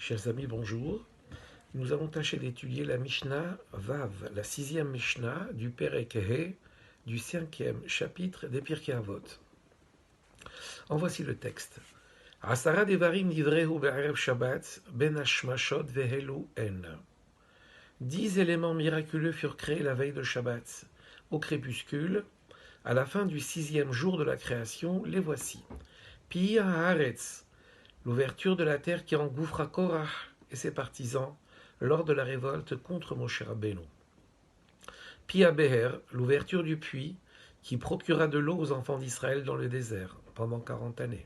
Chers amis, bonjour. Nous allons tâcher d'étudier la Mishnah Vav, la 6e Mishnah du Perek He, du 5e chapitre des Pirkei Avot. En voici le texte. Asara devarim nivrehu be'erev Shabbat ben hashmashot vehelu en. 10 éléments miraculeux furent créés la veille de Shabbat. Au crépuscule, à la fin du 6e jour de la création, les voici. Pi haaretz, l'ouverture de la terre qui engouffra Korah et ses partisans lors de la révolte contre Moshe Rabbeinu. Pi Beher, l'ouverture du puits qui procura de l'eau aux enfants d'Israël dans le désert pendant 40 années.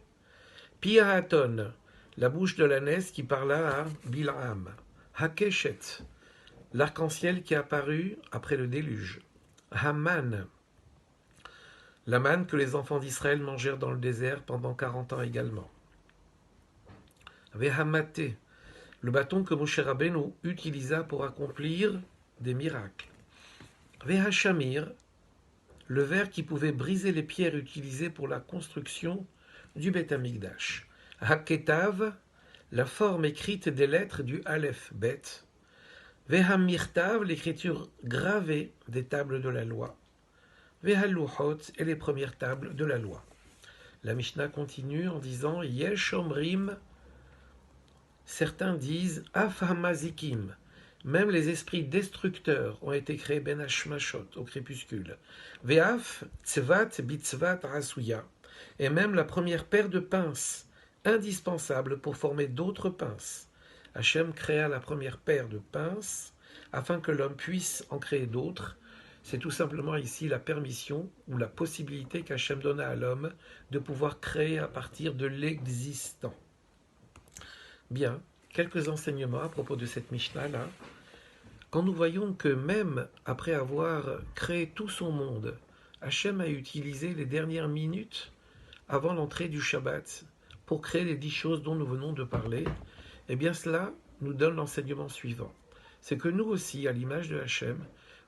Pi Haaton, la bouche de l'ânesse qui parla à Bil'am. Hakeshet, l'arc-en-ciel qui apparut après le déluge. Haman, la manne que les enfants d'Israël mangèrent dans le désert pendant 40 ans également. Vehamate, le bâton que Moshe Rabbeinu utilisa pour accomplir des miracles. Vehashamir, le verre qui pouvait briser les pierres utilisées pour la construction du Beth Amikdash. Haketav, la forme écrite des lettres du Aleph Bet. Vehamirtav, l'écriture gravée des tables de la loi. Vehaluchot, et les premières tables de la loi. La Mishnah continue en disant Yesh Omrim. Certains disent Af Hamazikim, même les esprits destructeurs ont été créés ben hashmashot au crépuscule. Ve'af tzvat bitzvat rasuya, et même la première paire de pinces, indispensable pour former d'autres pinces. Hachem créa la première paire de pinces afin que l'homme puisse en créer d'autres. C'est tout simplement ici la permission ou la possibilité qu'Hachem donna à l'homme de pouvoir créer à partir de l'existant. Bien, quelques enseignements à propos de cette Mishnah-là. Quand nous voyons que même après avoir créé tout son monde, Hachem a utilisé les dernières minutes avant l'entrée du Shabbat pour créer les 10 choses dont nous venons de parler, eh bien cela nous donne l'enseignement suivant. C'est que nous aussi, à l'image de Hachem,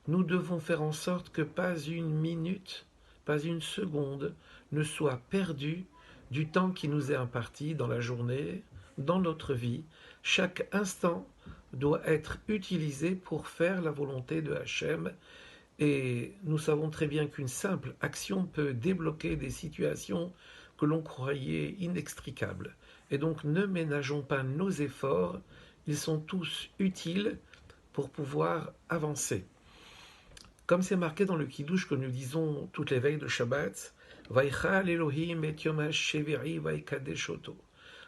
nous devons faire en sorte que pas une minute, pas une seconde ne soit perdue du temps qui nous est imparti dans la journée, dans notre vie. Chaque instant doit être utilisé pour faire la volonté de Hachem. Et nous savons très bien qu'une simple action peut débloquer des situations que l'on croyait inextricables. Et donc ne ménageons pas nos efforts, ils sont tous utiles pour pouvoir avancer. Comme c'est marqué dans le Kiddush que nous disons toutes les veilles de Shabbat, Vaichal Elohim et Yom HaSheviri Vaikadeshoto.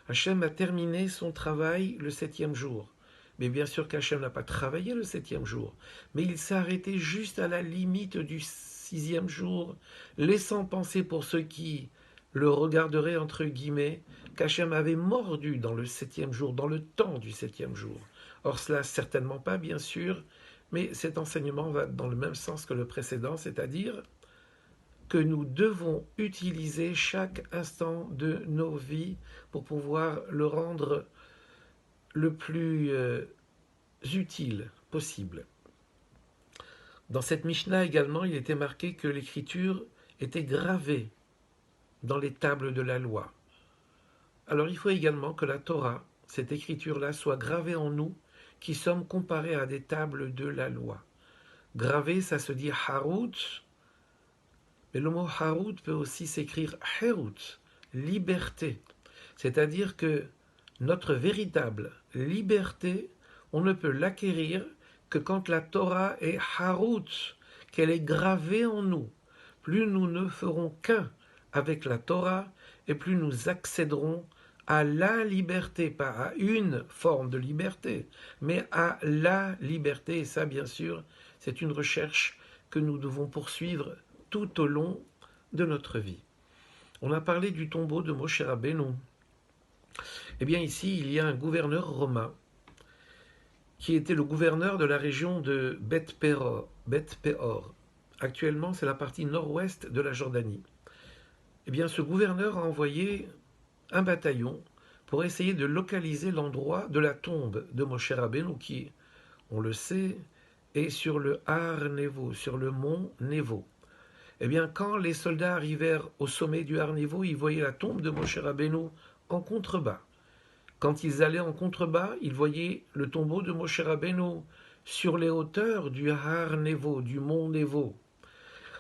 Hachem a terminé son travail le 7e jour. Mais bien sûr qu'Hachem n'a pas travaillé le 7e jour, mais il s'est arrêté juste à la limite du 6e jour, laissant penser pour ceux qui le regarderaient entre guillemets qu'Hachem avait mordu dans le 7e jour, dans le temps du 7e jour. Or cela certainement pas, bien sûr, mais cet enseignement va dans le même sens que le précédent, c'est-à-dire que nous devons utiliser chaque instant de nos vies pour pouvoir le rendre le plus utile possible. Dans cette Mishnah également, il était marqué que l'écriture était gravée dans les tables de la loi. Alors il faut également que la Torah, cette écriture-là, soit gravée en nous, qui sommes comparés à des tables de la loi. Gravé, ça se dit harut, mais le mot harut peut aussi s'écrire herut, liberté. C'est-à-dire que notre véritable liberté, on ne peut l'acquérir que quand la Torah est harut, qu'elle est gravée en nous. Plus nous ne ferons qu'un avec la Torah, et plus nous accéderons à la liberté, pas à une forme de liberté, mais à la liberté. Et ça, bien sûr, c'est une recherche que nous devons poursuivre tout au long de notre vie. On a parlé du tombeau de Moshe Rabbeinu. Eh bien ici, il y a un gouverneur romain qui était le gouverneur de la région de Beth Peor. Actuellement, c'est la partie nord-ouest de la Jordanie. Eh bien, ce gouverneur a envoyé un bataillon pour essayer de localiser l'endroit de la tombe de Moshe Rabbeinu qui, on le sait, est sur le Har Nevo, sur le mont Nevo. Eh bien, quand les soldats arrivèrent au sommet du Har Nevo, ils voyaient la tombe de Moshe Rabbeinu en contrebas. Quand ils allaient en contrebas, ils voyaient le tombeau de Moshe Rabbeinu sur les hauteurs du Har Nevo, du mont Nevo.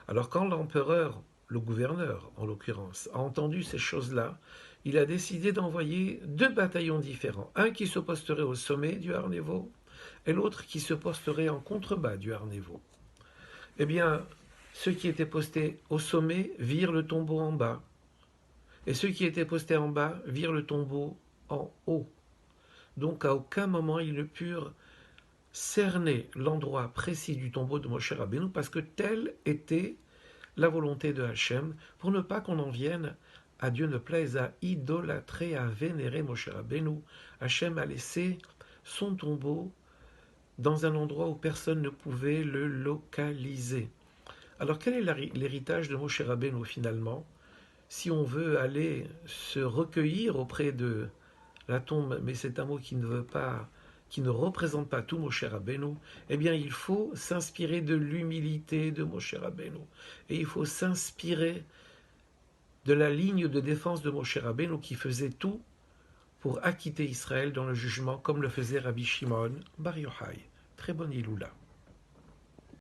Alors quand l'empereur, le gouverneur en l'occurrence, a entendu ces choses-là, il a décidé d'envoyer 2 bataillons différents. Un qui se posterait au sommet du Har Nevo et l'autre qui se posterait en contrebas du Har Nevo. Eh bien, ceux qui étaient postés au sommet virent le tombeau en bas, et ceux qui étaient postés en bas virent le tombeau en haut. Donc à aucun moment ils ne purent cerner l'endroit précis du tombeau de Moshe Rabbeinu, parce que telle était la volonté de Hachem, pour ne pas qu'on en vienne, à Dieu ne plaise, à idolâtrer, à vénérer Moshe Rabbeinu. Hachem a laissé son tombeau dans un endroit où personne ne pouvait le localiser. Alors quel est l'héritage de Moshe Rabbeinu finalement? Si on veut aller se recueillir auprès de la tombe, mais c'est un mot qui ne représente pas tout Moshe Rabbeinu, eh bien il faut s'inspirer de l'humilité de Moshe Rabbeinu. Et il faut s'inspirer de la ligne de défense de Moshe Rabbeinu qui faisait tout pour acquitter Israël dans le jugement, comme le faisait Rabbi Shimon Bar Yochai. Très bonne Iloula.